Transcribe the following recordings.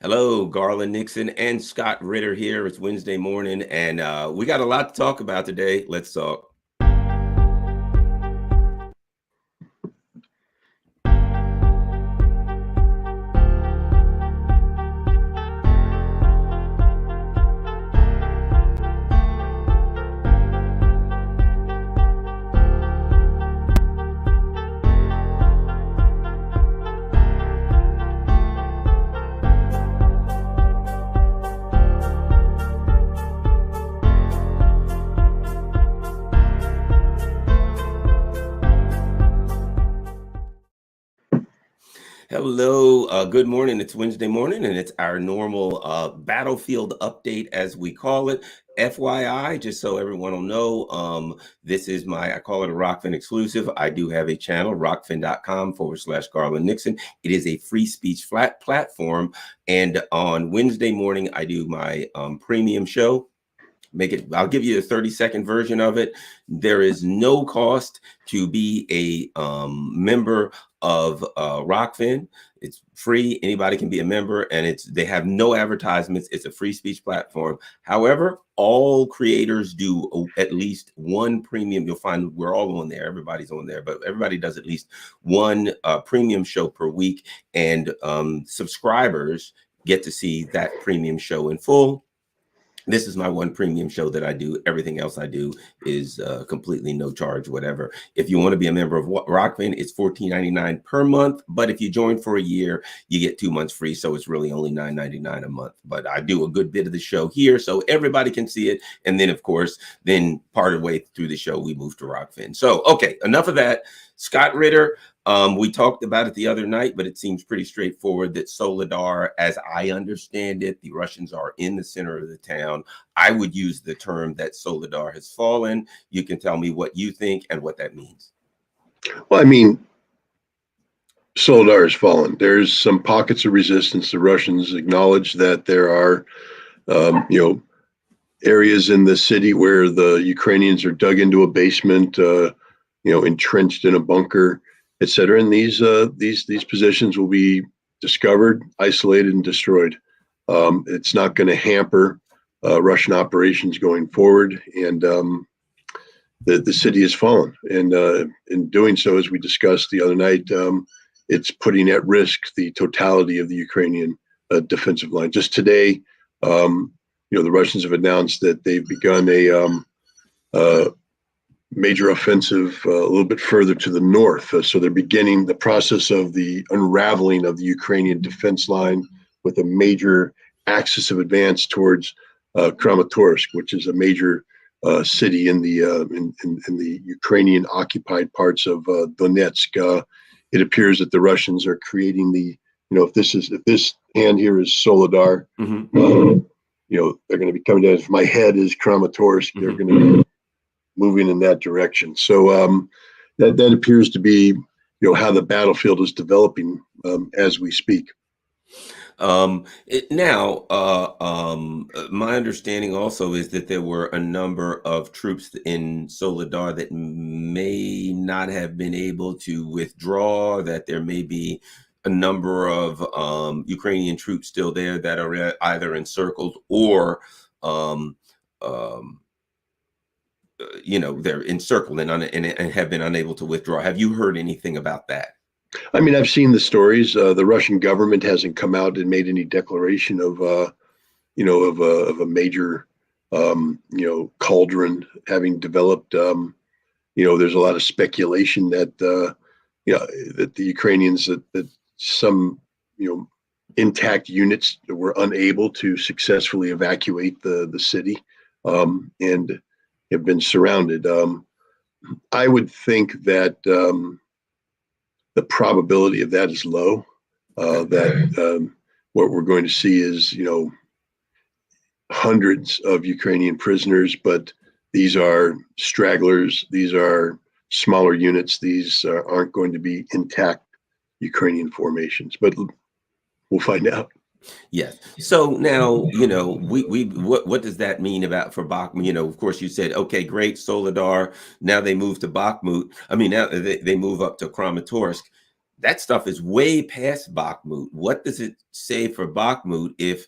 Hello, Garland Nixon and Scott Ritter here. It's Wednesday morning, and we got a lot to talk about today. Let's talk. Hello, good morning. It's Wednesday morning, and it's our normal battlefield update, as we call it. FYI, just so everyone will know, this is I call it a Rockfin exclusive. I do have a channel, rockfin.com/Garland Nixon. It is a free speech platform. And on Wednesday morning, I do my premium show. I'll give you a 30-second version of it. There is no cost to be a member of Rockfin. It's free. Anybody can be a member, and they have no advertisements. It's a free speech platform. However, all creators do at least one premium. You'll find we're all on there. Everybody's on there, but everybody does at least one premium show per week, and subscribers get to see that premium show in full. This is my one premium show that I do. Everything else I do is completely no charge, whatever. If you want to be a member of Rockfin, it's $14.99 per month. But if you join for a year, you get 2 months free. So it's really only $9.99 a month. But I do a good bit of the show here so everybody can see it. And then, of course, part of the way through the show, we move to Rockfin. So, okay, enough of that. Scott Ritter. We talked about it the other night, but it seems pretty straightforward that Soledar, as I understand it, the Russians are in the center of the town. I would use the term that Soledar has fallen. You can tell me what you think and what that means. Well, I mean, Soledar has fallen. There's some pockets of resistance. The Russians acknowledge that there are, areas in the city where the Ukrainians are dug into a basement, entrenched in a bunker, etc. And these positions will be discovered, isolated, and destroyed. It's not going to hamper Russian operations going forward, and the city has fallen. And in doing so, as we discussed the other night, it's putting at risk the totality of the Ukrainian defensive line. Just today, the Russians have announced that they've begun a major offensive a little bit further to the north. So they're beginning the process of the unraveling of the Ukrainian defense line with a major axis of advance towards Kramatorsk, which is a major city in the Ukrainian occupied parts of Donetsk. It appears that the Russians are creating if this hand here is Soledar, they're going to be coming down. If my head is Kramatorsk, they're going to be moving in that direction. So that appears to be how the battlefield is developing as we speak. My understanding also is that there were a number of troops in Soledar that may not have been able to withdraw, that there may be a number of Ukrainian troops still there that are either encircled or they're encircled and have been unable to withdraw. Have you heard anything about that? I mean, I've seen the stories. The Russian government hasn't come out and made any declaration of a major, cauldron having developed. There's a lot of speculation that that the Ukrainians that some intact units were unable to successfully evacuate the city and have been surrounded. I would think that the probability of that is low. That what we're going to see is hundreds of Ukrainian prisoners, but these are stragglers. These are smaller units. These aren't going to be intact Ukrainian formations, but we'll find out. Yes. So now, what does that mean for Bakhmut? Of course, you said, okay, great, Soledar. Now they move to Bakhmut. I mean, now they move up to Kramatorsk. that stuff is way past Bakhmut. What does it say for Bakhmut if,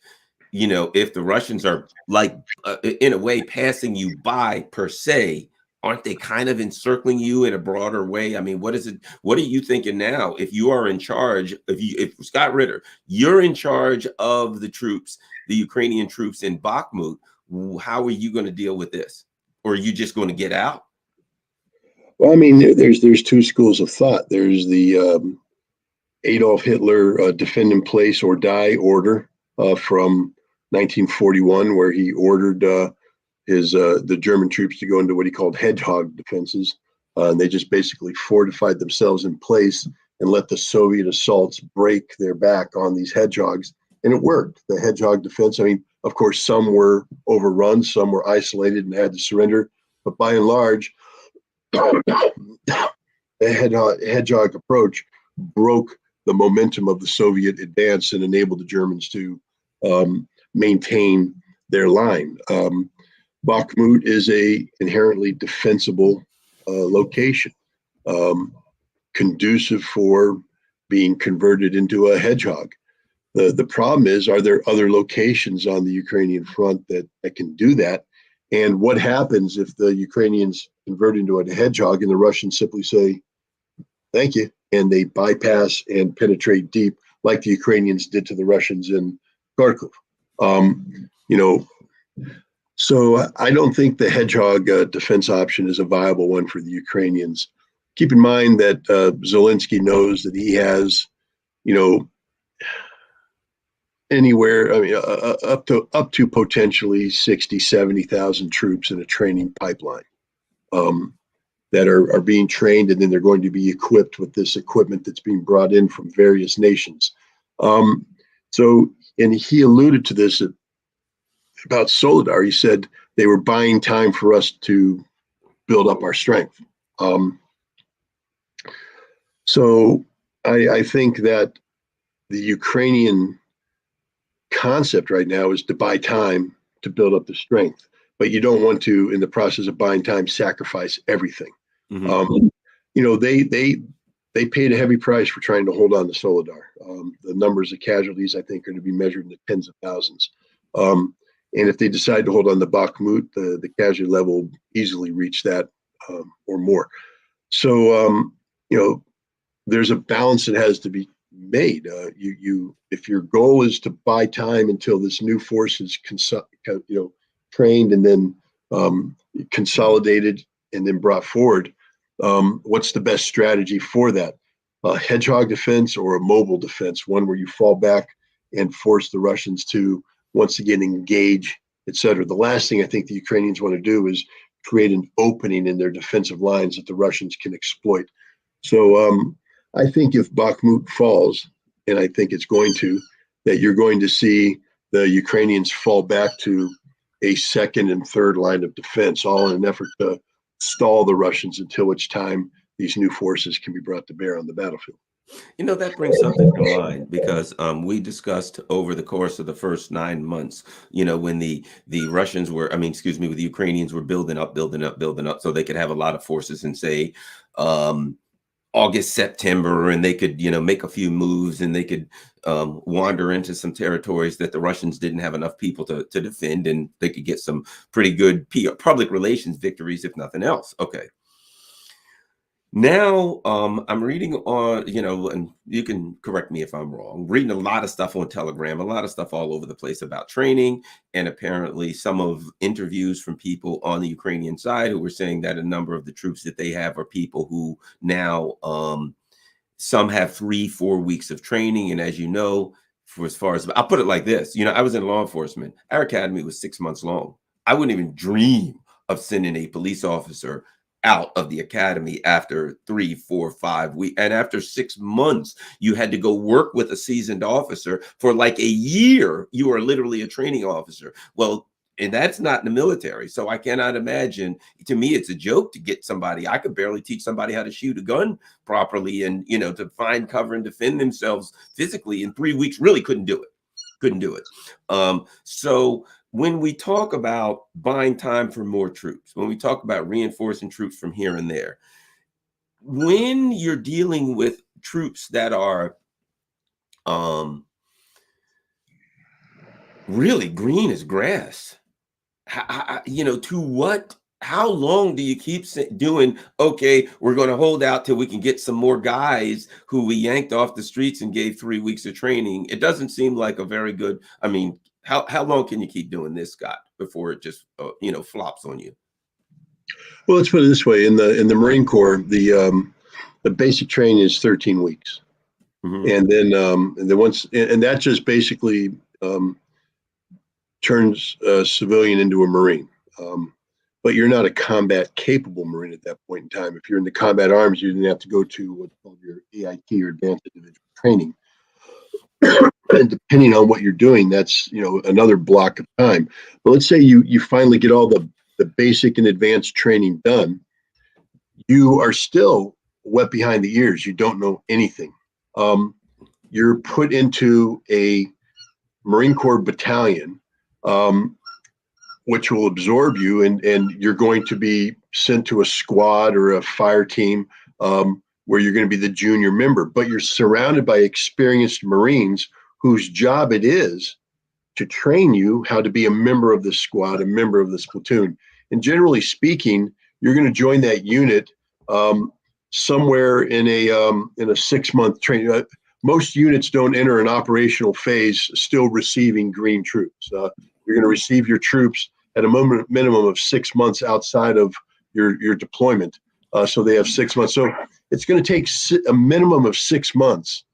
you know, if the Russians are like, in a way, passing you by per se? Aren't they kind of encircling you in a broader way? I mean, what is it? What are you thinking now? If you are in charge, if Scott Ritter, you're in charge of the troops, the Ukrainian troops in Bakhmut, how are you going to deal with this? Or are you just going to get out? Well, I mean, there's two schools of thought. There's the Adolf Hitler defend in place or die order from 1941, where he ordered the German troops to go into what he called hedgehog defenses. And they just basically fortified themselves in place and let the Soviet assaults break their back on these hedgehogs. And it worked. The hedgehog defense, I mean, of course, some were overrun, some were isolated and had to surrender. But by and large, the hedgehog approach broke the momentum of the Soviet advance and enabled the Germans to maintain their line. Bakhmut is a inherently defensible location, conducive for being converted into a hedgehog. The problem is, are there other locations on the Ukrainian front that can do that? And what happens if the Ukrainians convert into a hedgehog and the Russians simply say, thank you, and they bypass and penetrate deep like the Ukrainians did to the Russians in Kharkov? You know, so I don't think the hedgehog defense option is a viable one for the Ukrainians. Keep in mind that Zelensky knows that he has, you know, anywhere, I mean, up to potentially 60, 70,000 troops in a training pipeline that are being trained, and then they're going to be equipped with this equipment that's being brought in from various nations. So, and he alluded to this about Soledar. He said they were buying time for us to build up our strength. So I think that the Ukrainian concept right now is to buy time to build up the strength, but you don't want to, in the process of buying time, sacrifice everything. Mm-hmm. You know, they paid a heavy price for trying to hold on to Soledar. The numbers of casualties, I think, are going to be measured in the tens of thousands. And if they decide to hold on to Bakhmut, the casualty level will easily reach that or more. So, you know, there's a balance that has to be made. If your goal is to buy time until this new force is trained and then consolidated and then brought forward, what's the best strategy for that? A hedgehog defense or a mobile defense, one where you fall back and force the Russians to once again engage, et cetera. The last thing I think the Ukrainians want to do is create an opening in their defensive lines that the Russians can exploit. So I think if Bakhmut falls, and I think it's going to, that you're going to see the Ukrainians fall back to a second and third line of defense, all in an effort to stall the Russians until which time these new forces can be brought to bear on the battlefield. You know, that brings something to mind because we discussed over the course of the first 9 months, you know, when the Russians were, I mean, excuse me, when the Ukrainians were building up so they could have a lot of forces in, say, August, September, and they could, you know, make a few moves and they could wander into some territories that the Russians didn't have enough people to defend, and they could get some pretty good public relations victories, if nothing else. Okay. Now, I'm reading on, you know, and you can correct me if I'm wrong, reading a lot of stuff on Telegram, a lot of stuff all over the place about training, and apparently some of interviews from people on the Ukrainian side who were saying that a number of the troops that they have are people who now, some have 3-4 weeks of training. And as you know, for as far as, I'll put it like this, you know, I was in law enforcement. Our academy was 6 months long. I wouldn't even dream of sending a police officer out of the academy after 3, 4, 5 weeks. And after 6 months, you had to go work with a seasoned officer for like a year. You are literally a training officer. Well, and that's not in the military. So I cannot imagine, to me, it's a joke to get somebody. I could barely teach somebody how to shoot a gun properly and, you know, to find cover and defend themselves physically in 3 weeks. Really couldn't do it. So when we talk about buying time for more troops, when we talk about reinforcing troops from here and there, when you're dealing with troops that are really green as grass. You know, to what? How long do you keep doing? Okay, we're going to hold out till we can get some more guys who we yanked off the streets and gave 3 weeks of training. It doesn't seem like a very good. I mean, how long can you keep doing this, Scott, before it just you know, flops on you? Well, let's put it this way: in the Marine Corps, the basic training is 13 weeks, and then once, and that just basically turns a civilian into a Marine. But you're not a combat capable Marine at that point in time. If you're in the combat arms, you didn't have to go to what's called your AIT, or Advanced Individual Training. And depending on what you're doing, that's, you know, another block of time. But let's say you finally get all the basic and advanced training done. You are still wet behind the ears. You don't know anything. You're put into a Marine Corps battalion, which will absorb you, and you're going to be sent to a squad or a fire team, where you're going to be the junior member, but you're surrounded by experienced Marines whose job it is to train you how to be a member of this squad, a member of this platoon. And generally speaking, you're going to join that unit somewhere in a 6-month training. Most units don't enter an operational phase still receiving green troops. You're going to receive your troops at a minimum of 6 months outside of your deployment. So they have 6 months. So it's going to take a minimum of 6 months,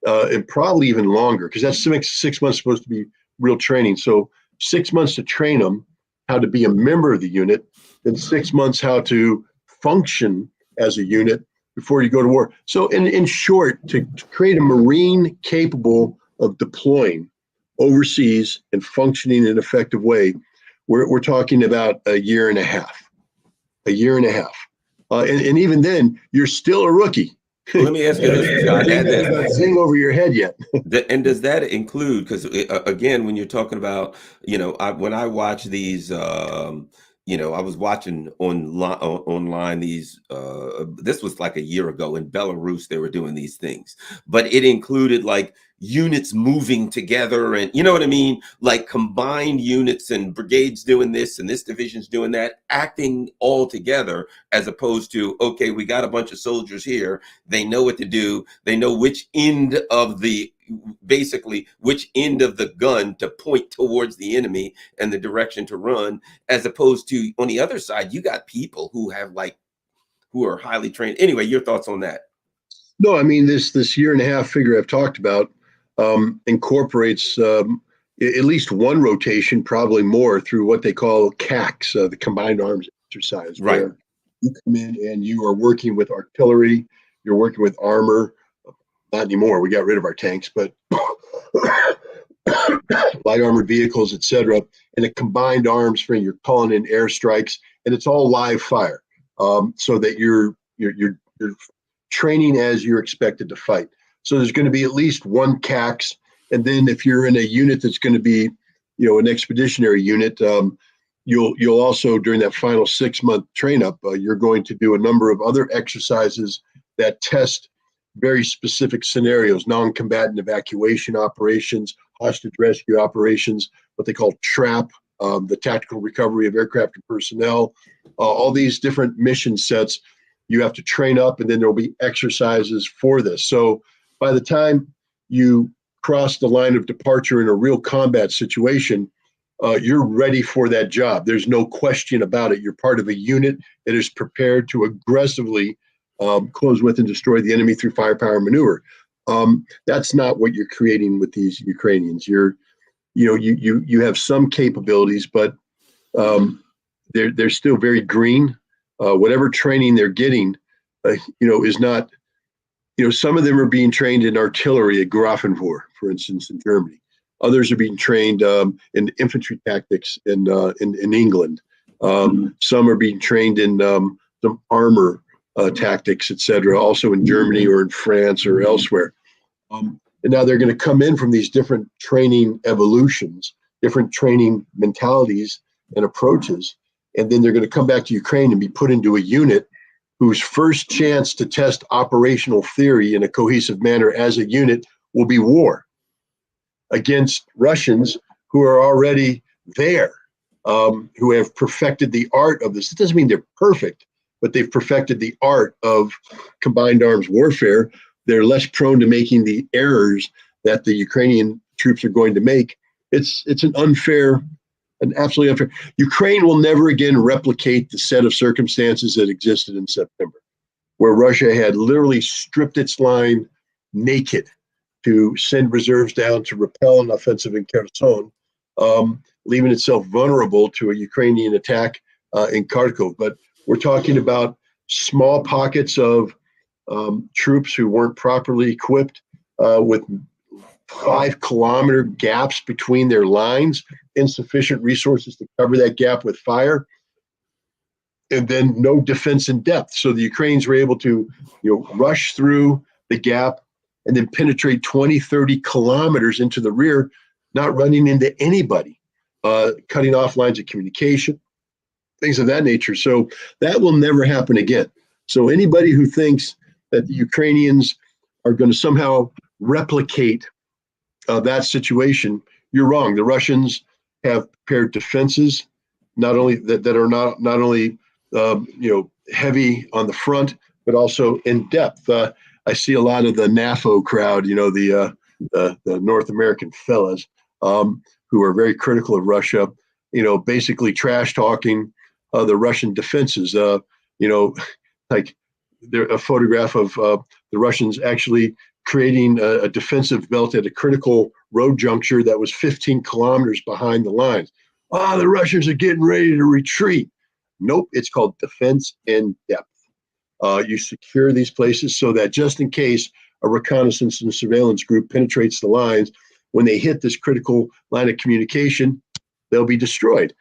and probably even longer, because that's 6 months supposed to be real training. So 6 months to train them how to be a member of the unit, then 6 months how to function as a unit before you go to war. So in short, to create a Marine capable of deploying overseas and functioning in an effective way, we're talking about a year and a half. And even then, you're still a rookie. Well, let me ask you this, Scott. Not zing over your head yet. And does that include, because again, when you're talking about, you know, when I watch these, you know, I was watching online these, this was like a year ago in Belarus, they were doing these things, but it included like units moving together, and you know what I mean? Like combined units and brigades doing this and this division's doing that, acting all together, as opposed to, okay, we got a bunch of soldiers here. They know what to do. They know which end of the, basically which end of the gun to point towards the enemy and the direction to run, as opposed to on the other side, you got people who have like, who are highly trained. Anyway, your thoughts on that? No, I mean, this year and a half figure I've talked about incorporates at least one rotation, probably more, through what they call CACs, the Combined Arms Exercise, Right. where you come in and you are working with artillery, you're working with armor. Not anymore. We got rid of our tanks, but light armored vehicles, etc. And a combined arms for, you're calling in airstrikes, and it's all live fire, so that you're training as you're expected to fight. So there's going to be at least one CACs, and then if you're in a unit that's going to be, you know, an expeditionary unit, you'll also, during that final 6-month train up, you're going to do a number of other exercises that test very specific scenarios: non-combatant evacuation operations, hostage rescue operations, what they call TRAP, the tactical recovery of aircraft and personnel, all these different mission sets you have to train up, and then there'll be exercises for this. So by the time you cross the line of departure in a real combat situation, you're ready for that job. There's no question about it. You're part of a unit that is prepared to aggressively close with and destroy the enemy through firepower and maneuver. That's not what you're creating with these Ukrainians. You have some capabilities, but they're still very green. Whatever training they're getting, is not. Some of them are being trained in artillery at Grafenwohr, for instance, in Germany. Others are being trained in infantry tactics in England. Some are being trained in some armor tactics, etc., also in Germany or in France or elsewhere. And now they're going to come in from these different training evolutions, different training mentalities and approaches, and then they're going to come back to Ukraine and be put into a unit whose first chance to test operational theory in a cohesive manner as a unit will be war against Russians who are already there, who have perfected the art of this. It doesn't mean they're perfect, but they've perfected the art of combined arms warfare. They're less prone to making the errors that the Ukrainian troops are going to make. It's an absolutely unfair. Ukraine will never again replicate the set of circumstances that existed in September, where Russia had literally stripped its line naked to send reserves down to repel an offensive in Kherson, leaving itself vulnerable to a Ukrainian attack in Kharkov. But we're talking about small pockets of troops who weren't properly equipped with 5-kilometer gaps between their lines, insufficient resources to cover that gap with fire, and then no defense in depth. So the Ukrainians were able to, rush through the gap and then penetrate 20, 30 kilometers into the rear, not running into anybody, cutting off lines of communication, things of that nature. So that will never happen again. So anybody who thinks that the Ukrainians are going to somehow replicate that situation, you're wrong. The Russians have prepared defenses, not only that are not only heavy on the front, but also in depth. I see a lot of the NAFO crowd, the North American fellas, who are very critical of Russia, basically trash talking the Russian defenses. Like there a photograph of the Russians actually creating a defensive belt at a critical road juncture that was 15 kilometers behind the lines. The Russians are getting ready to retreat. Nope, it's called defense in depth. You secure these places so that just in case a reconnaissance and surveillance group penetrates the lines, when they hit this critical line of communication, they'll be destroyed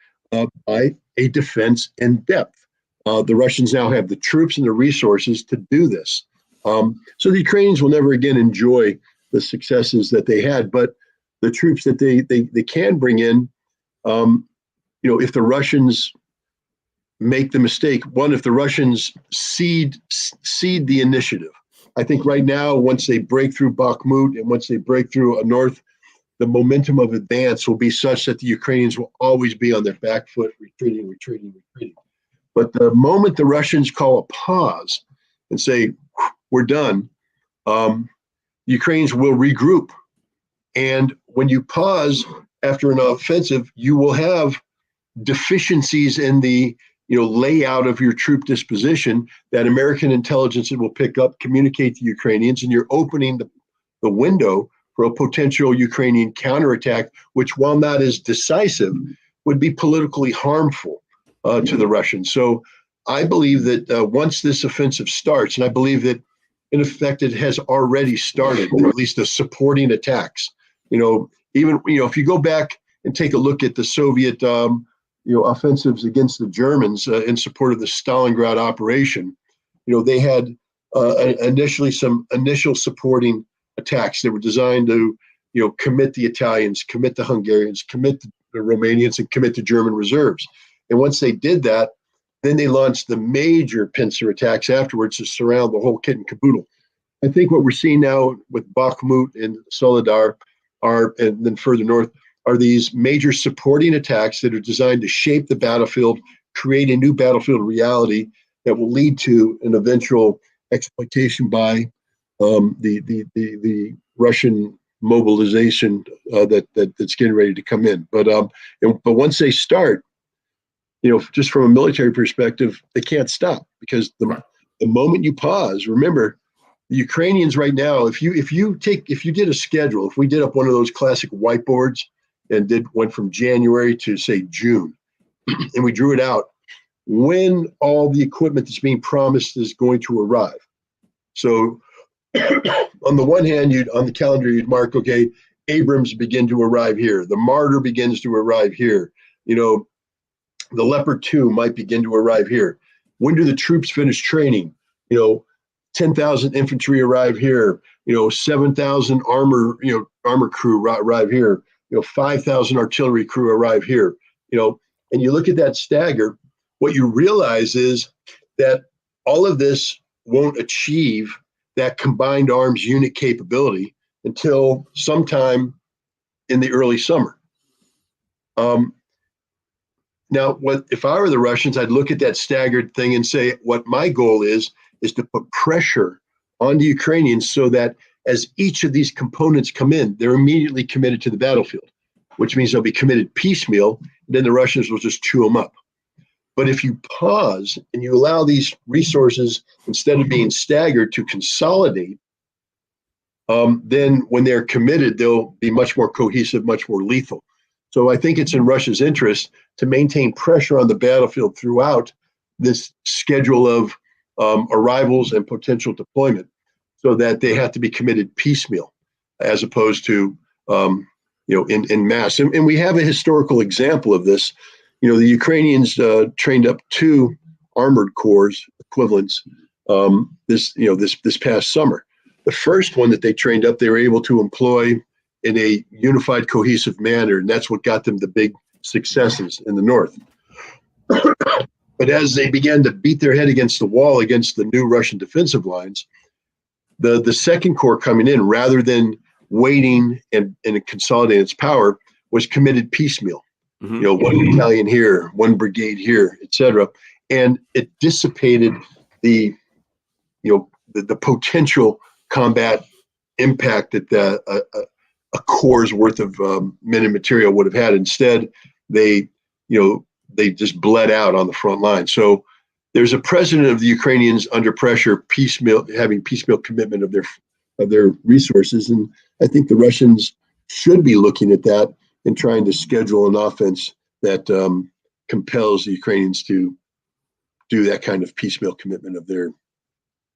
by a defense in depth. The Russians now have the troops and the resources to do this. So the Ukrainians will never again enjoy the successes that they had, but the troops that they can bring in, if the Russians make the mistake, if the Russians cede the initiative. I think right now, once they break through Bakhmut and once they break through north, the momentum of advance will be such that the Ukrainians will always be on their back foot, retreating. But the moment the Russians call a pause and say, we're done, Ukrainians will regroup. And when you pause after an offensive, you will have deficiencies in the layout of your troop disposition that American intelligence will pick up, communicate to Ukrainians, and you're opening the window for a potential Ukrainian counterattack, which, while not as decisive, would be politically harmful to the Russians. So I believe that once this offensive starts, and I believe that in effect it has already started, or at least the supporting attacks. Even if you go back and take a look at the Soviet offensives against the Germans in support of the Stalingrad operation, they had initially some initial supporting attacks that were designed to, commit the Italians, commit the Hungarians, commit the Romanians, and commit the German reserves. And once they did that, then they launched the major pincer attacks afterwards to surround the whole kit and caboodle. I think what we're seeing now with Bakhmut and Soledar and then further north, are these major supporting attacks that are designed to shape the battlefield, create a new battlefield reality that will lead to an eventual exploitation by the Russian mobilization that's getting ready to come in. But once they start, just from a military perspective, they can't stop, because the moment you pause, remember, the Ukrainians right now, if you did a schedule, if we did up one of those classic whiteboards and went from January to say June, and we drew it out, when all the equipment that's being promised is going to arrive. So on the one hand, on the calendar, you'd mark, okay, Abrams begin to arrive here. The Martyr begins to arrive here. The Leopard 2 might begin to arrive here. When do the troops finish training? 10,000 infantry arrive here. 7,000 armor crew arrive here. 5,000 artillery crew arrive here. And you look at that stagger, what you realize is that all of this won't achieve that combined arms unit capability until sometime in the early summer. Now, if I were the Russians, I'd look at that staggered thing and say, what my goal is to put pressure on the Ukrainians so that as each of these components come in, they're immediately committed to the battlefield, which means they'll be committed piecemeal, and then the Russians will just chew them up. But if you pause and you allow these resources, instead of being staggered, to consolidate, then when they're committed, they'll be much more cohesive, much more lethal. So I think it's in Russia's interest to maintain pressure on the battlefield throughout this schedule of arrivals and potential deployment, so that they have to be committed piecemeal, as opposed to in mass. And we have a historical example of this. The Ukrainians trained up 2 armored corps equivalents this past summer. The first one that they trained up, they were able to employ in a unified, cohesive manner, and that's what got them the big successes in the north. But as they began to beat their head against the wall against the new Russian defensive lines, the second corps coming in, rather than waiting and consolidating its power, was committed piecemeal. Mm-hmm. 1 battalion here, 1 brigade here, etc. And it dissipated the potential combat impact that a corps worth of men and material would have had. Instead, they just bled out on the front line. So there's a precedent of the Ukrainians under pressure, having piecemeal commitment of their resources, and I think the Russians should be looking at that and trying to schedule an offense that compels the Ukrainians to do that kind of piecemeal commitment of their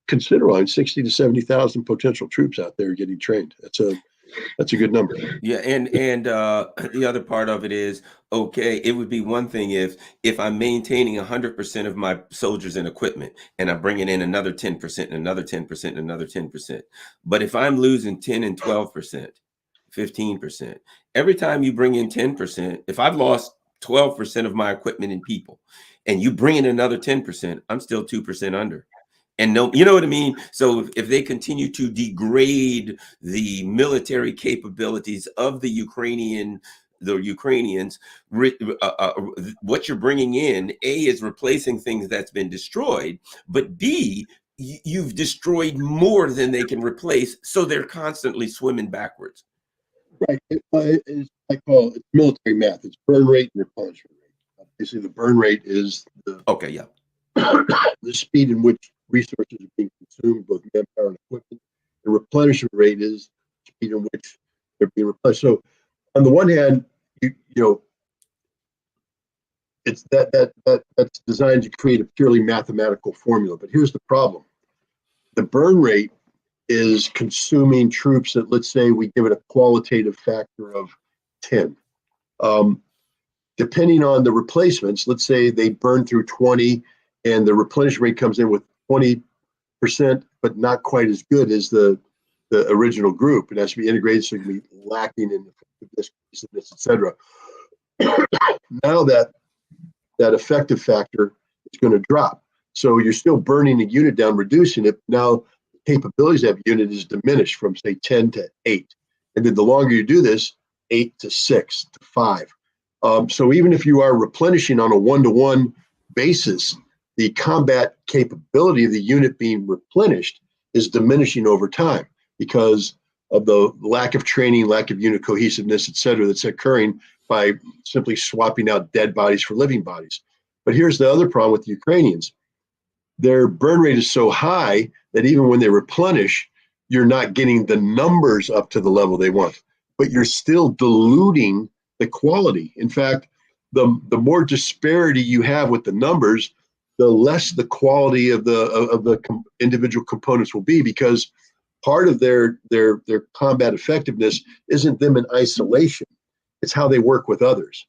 considerable 60 to 70,000 potential troops out there getting trained. That's a good number. Yeah, and the other part of it is, okay, it would be one thing if I'm maintaining 100% of my soldiers and equipment, and I'm bringing in another 10% and another 10% and another 10%. But if I'm losing 10 and 12%, 15%, every time you bring in 10%, if I've lost 12% of my equipment and people, and you bring in another 10%, I'm still 2% under. And no, you know what I mean? So if they continue to degrade the military capabilities of the Ukrainians, what you're bringing in, A, is replacing things that's been destroyed, but B, you've destroyed more than they can replace, so they're constantly swimming backwards. Right. I call it military math. It's burn rate and replenishment rate. Obviously, the burn rate is the speed in which resources are being consumed, both manpower and equipment. The replenishment rate is the speed in which they're being replenished. So, on the one hand, it's that's designed to create a purely mathematical formula. But here's the problem: the burn rate is consuming troops that, let's say, we give it a qualitative factor of 10. Depending on the replacements, let's say they burn through 20, and the replenishment rate comes in with 20%, but not quite as good as the original group. It has to be integrated, so it can be lacking in effectiveness, etc. Now that effective factor is going to drop. So you're still burning the unit down, reducing it. Now the capabilities of that unit is diminished from, say, 10 to 8. And then the longer you do this, 8 to 6 to 5. So even if you are replenishing on a one-to-one basis, the combat capability of the unit being replenished is diminishing over time because of the lack of training, lack of unit cohesiveness, et cetera, that's occurring by simply swapping out dead bodies for living bodies. But here's the other problem with the Ukrainians. Their burn rate is so high that even when they replenish, you're not getting the numbers up to the level they want, but you're still diluting the quality. In fact, the more disparity you have with the numbers, the less the quality of the individual components will be, because part of their combat effectiveness isn't them in isolation. It's how they work with others.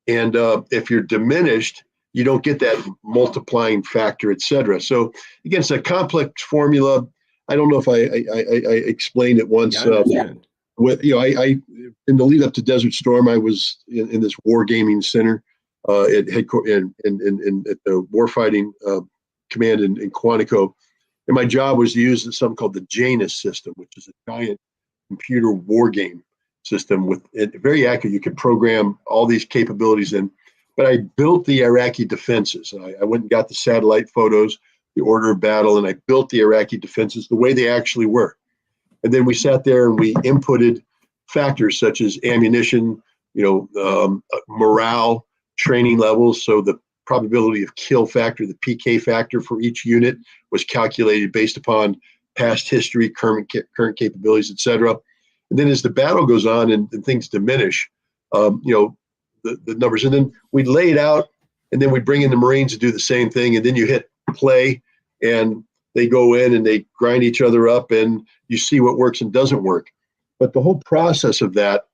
And if you're diminished, you don't get that multiplying factor, et cetera. So again, it's a complex formula. I don't know if I explained it once. I in the lead up to Desert Storm, I was in this Wargaming center at headquarters at the warfighting command in Quantico. And my job was to use something called the Janus system, which is a giant computer war game system with it, very accurate. You could program all these capabilities in. But I built the Iraqi defenses. I went and got the satellite photos, the order of battle, and I built the Iraqi defenses the way they actually were. And then we sat there and we inputted factors such as ammunition, morale, training levels. So the probability of kill factor, the PK factor for each unit was calculated based upon past history, current capabilities, etc. And then as the battle goes on and things diminish, the numbers, and then we lay it out, and then we bring in the Marines to do the same thing, and then you hit play, and they go in and they grind each other up, and you see what works and doesn't work. But the whole process of that,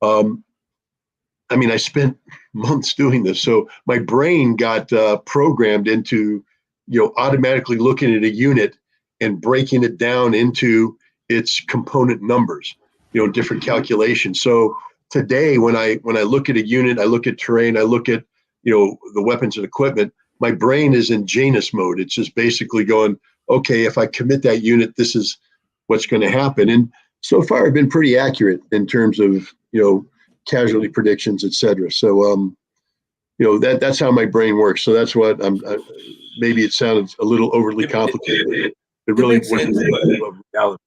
I spent months doing this, so my brain got programmed into, automatically looking at a unit and breaking it down into its component numbers, different calculations. So today, when I look at a unit, I look at terrain, I look at, the weapons and equipment, my brain is in Janus mode. It's just basically going, okay, if I commit that unit, this is what's going to happen. And so far, I've been pretty accurate in terms of, casualty predictions, et cetera. So, that's how my brain works. So that's what maybe it sounded a little overly complicated. It really wasn't reality.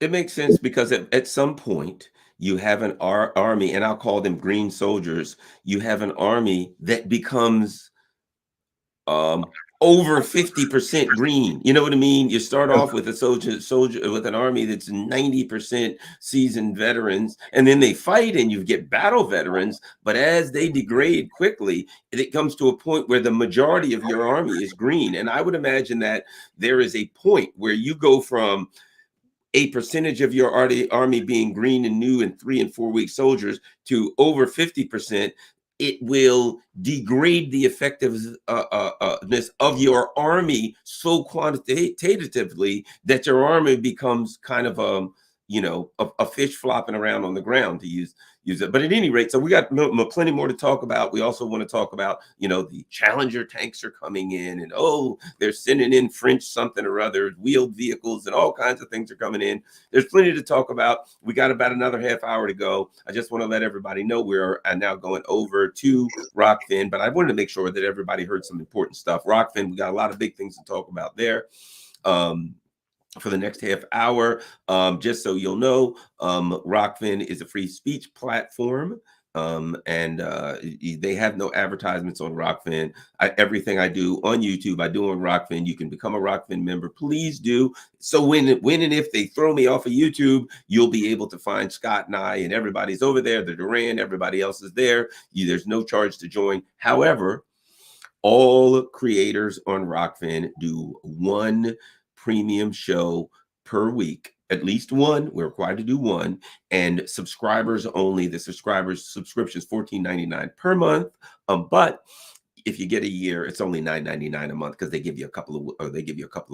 It makes sense because at some point you have an army, and I'll call them green soldiers. You have an army that becomes over 50% green. You know what I mean? You start off with a soldier with an army that's 90% seasoned veterans, and then they fight and you get battle veterans. But as they degrade quickly, it comes to a point where the majority of your army is green. And I would imagine that there is a point where you go from a percentage of your army being green and new and 3 and 4 week soldiers to over 50%. It will degrade the effectiveness of your army so quantitatively that your army becomes kind of a fish flopping around on the ground, to use it. But at any rate, so we got plenty more to talk about. We also want to talk about, the Challenger tanks are coming in, and they're sending in French something or other, wheeled vehicles, and all kinds of things are coming in. There's plenty to talk about. We got about another half hour to go. I just want to let everybody know we're now going over to Rockfin, but I wanted to make sure that everybody heard some important stuff. Rockfin, we got a lot of big things to talk about there. For the next half hour, just so you'll know, Rockfin is a free speech platform, and they have no advertisements on Rockfin. Everything I do on YouTube, I do on Rockfin. You can become a Rockfin member. Please do. So when and if they throw me off of YouTube, you'll be able to find Scott and I, and everybody's over there. The Duran, everybody else is there. There's no charge to join. However, all creators on Rockfin do one premium show per week, at least one. We're required to do one, and subscribers only. The subscription is $14.99 per month. But if you get a year, it's only $9.99 a month, because they give you a couple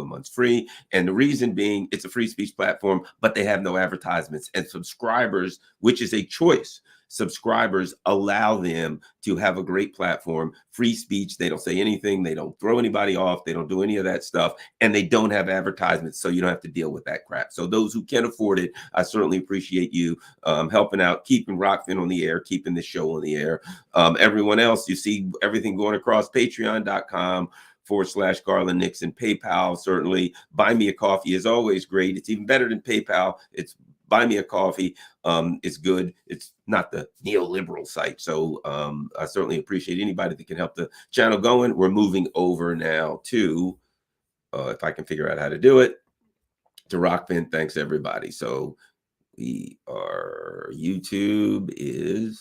of months free. And the reason being, it's a free speech platform, but they have no advertisements. And subscribers, which is a choice, subscribers allow them to have a great platform, free speech. They don't say anything. They don't throw anybody off. They don't do any of that stuff. And they don't have advertisements, so you don't have to deal with that crap. So those who can afford it, I certainly appreciate you helping out, keeping Rockfin on the air, keeping the show on the air. Everyone else, you see everything going across patreon.com/Garland Nixon. PayPal, certainly. Buy Me a Coffee is always great. It's even better than PayPal. It's Buy Me a Coffee. It's good. It's not the neoliberal site. So I certainly appreciate anybody that can help the channel going. We're moving over now to, if I can figure out how to do it, to Rockfin. Thanks, everybody. So YouTube is